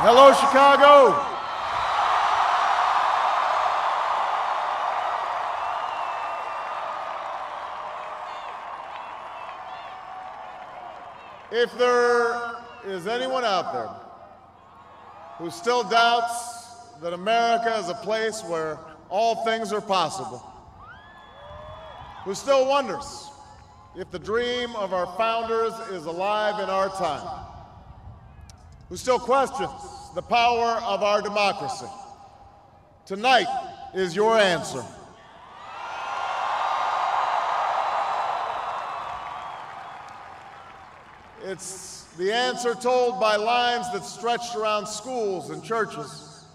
Hello, Chicago. If there is anyone out there who still doubts that America is a place where all things are possible, who still wonders if the dream of our founders is alive in our time, who still questions the power of our democracy, tonight is your answer. It's the answer told by lines that stretched around schools and churches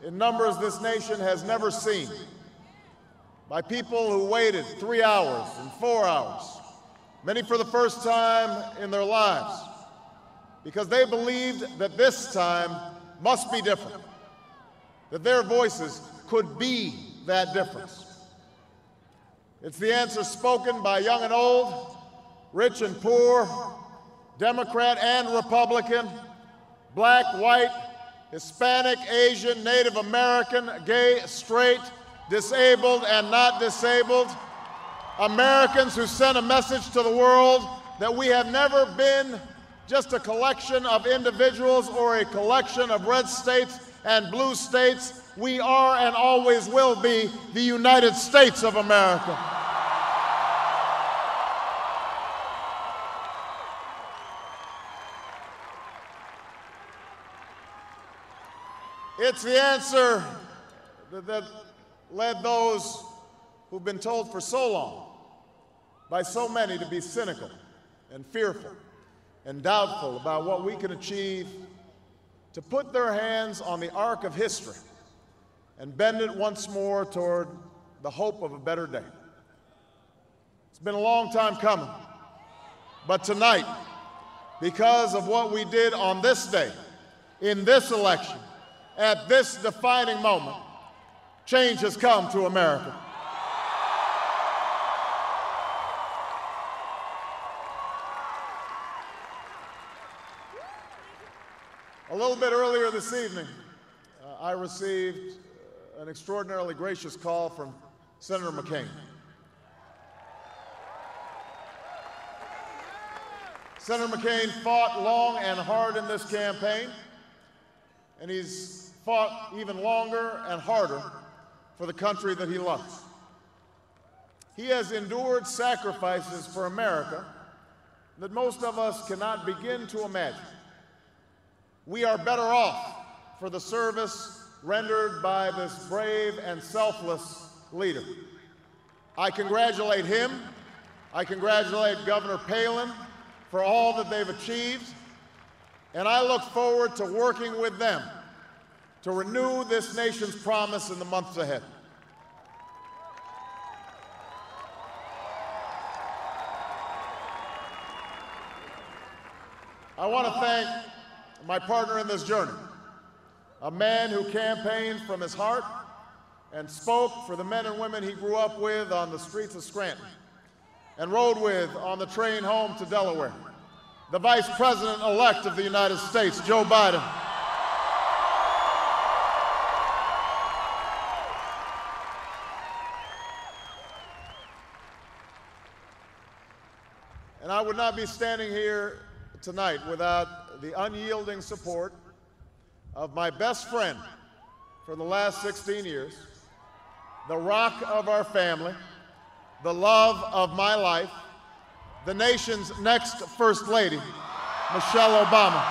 in numbers this nation has never seen, by people who waited 3 hours and 4 hours, many for the first time in their lives, because they believed that this time must be different, that their voices could be that difference. It's the answer spoken by young and old, rich and poor, Democrat and Republican, black, white, Hispanic, Asian, Native American, gay, straight, disabled and not disabled, Americans who sent a message to the world that we have never been just a collection of individuals or a collection of red states and blue states. We are and always will be the United States of America. It's the answer that led those who've been told for so long by so many to be cynical and fearful and doubtful about what we can achieve, to put their hands on the arc of history and bend it once more toward the hope of a better day. It's been a long time coming, but tonight, because of what we did on this day, in this election, at this defining moment, change has come to America. A little bit earlier this evening, I received an extraordinarily gracious call from Senator McCain. Senator McCain fought long and hard in this campaign, and he's fought even longer and harder for the country that he loves. He has endured sacrifices for America that most of us cannot begin to imagine. We are better off for the service rendered by this brave and selfless leader. I congratulate him. I congratulate Governor Palin for all that they've achieved, and I look forward to working with them to renew this nation's promise in the months ahead. I want to thank my partner in this journey, a man who campaigned from his heart and spoke for the men and women he grew up with on the streets of Scranton and rode with on the train home to Delaware, the Vice President-elect of the United States, Joe Biden. And I would not be standing here tonight without the unyielding support of my best friend for the last 16 years, the rock of our family, the love of my life, the nation's next First Lady, Michelle Obama.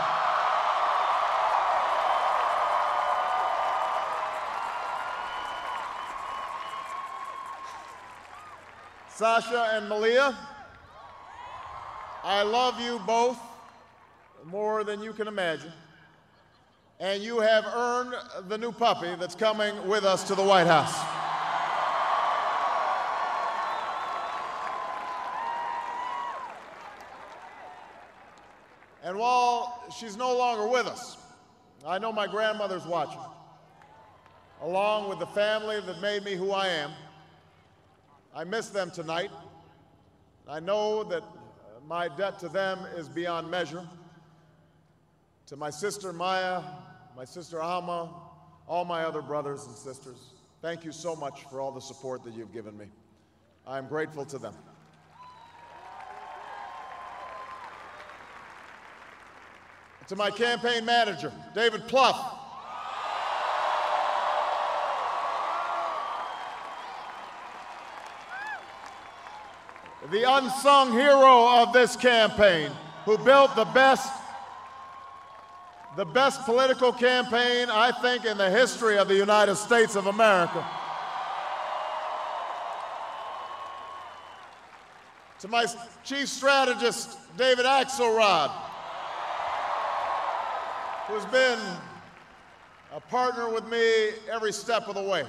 Sasha and Malia, I love you both more than you can imagine, and you have earned the new puppy that's coming with us to the White House. And while she's no longer with us, I know my grandmother's watching, along with the family that made me who I am. I miss them tonight. I know that my debt to them is beyond measure. To my sister Maya, my sister Alma, all my other brothers and sisters, thank you so much for all the support that you've given me. I am grateful to them. To my campaign manager, David Plouffe, the unsung hero of this campaign, who built the best political campaign, I think, in the history of the United States of America. To my chief strategist, David Axelrod, who's been a partner with me every step of the way.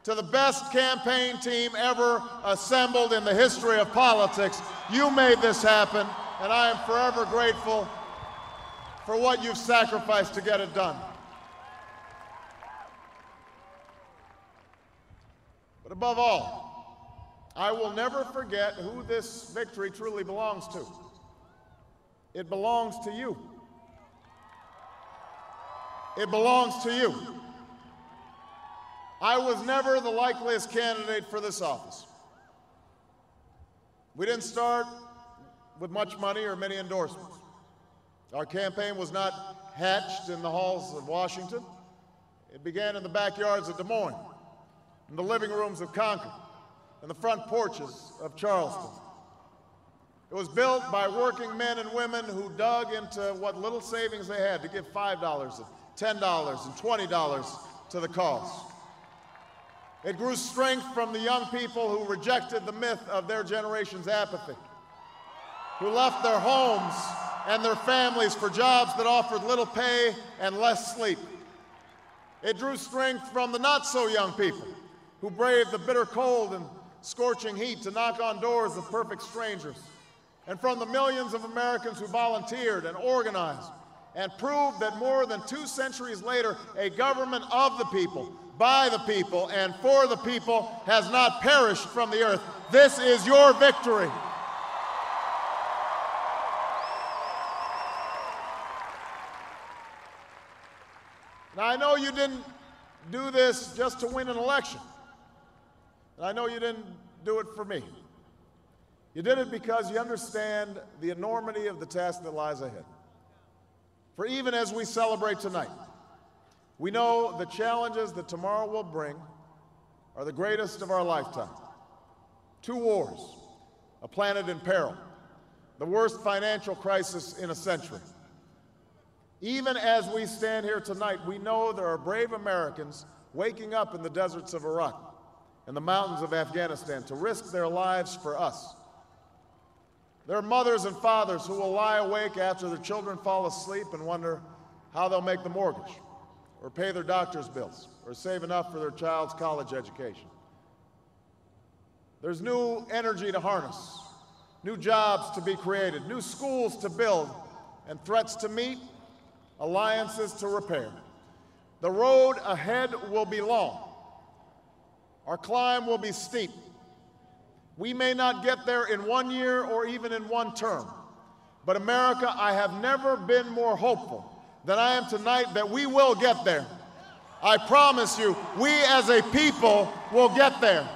To the best campaign team ever assembled in the history of politics, you made this happen, and I am forever grateful for what you've sacrificed to get it done. But above all, I will never forget who this victory truly belongs to. It belongs to you. It belongs to you. I was never the likeliest candidate for this office. We didn't start with much money or many endorsements. Our campaign was not hatched in the halls of Washington. It began in the backyards of Des Moines, in the living rooms of Concord, in the front porches of Charleston. It was built by working men and women who dug into what little savings they had to give $5 and $10 and $20 to the cause. It grew strength from the young people who rejected the myth of their generation's apathy, who left their homes and their families for jobs that offered little pay and less sleep. It drew strength from the not-so-young people who braved the bitter cold and scorching heat to knock on doors of perfect strangers, and from the millions of Americans who volunteered and organized and proved that more than 2 centuries later, a government of the people, by the people, and for the people has not perished from the earth. This is your victory. Now, I know you didn't do this just to win an election. And I know you didn't do it for me. You did it because you understand the enormity of the task that lies ahead. For even as we celebrate tonight, we know the challenges that tomorrow will bring are the greatest of our lifetime. 2 wars, a planet in peril, the worst financial crisis in a century. Even as we stand here tonight, we know there are brave Americans waking up in the deserts of Iraq and the mountains of Afghanistan to risk their lives for us. There are mothers and fathers who will lie awake after their children fall asleep and wonder how they'll make the mortgage, or pay their doctor's bills, or save enough for their child's college education. There's new energy to harness, new jobs to be created, new schools to build, and threats to meet, alliances to repair. The road ahead will be long. Our climb will be steep. We may not get there in 1 year or even in 1 term. But America, I have never been more hopeful than I am tonight that we will get there. I promise you, we as a people will get there.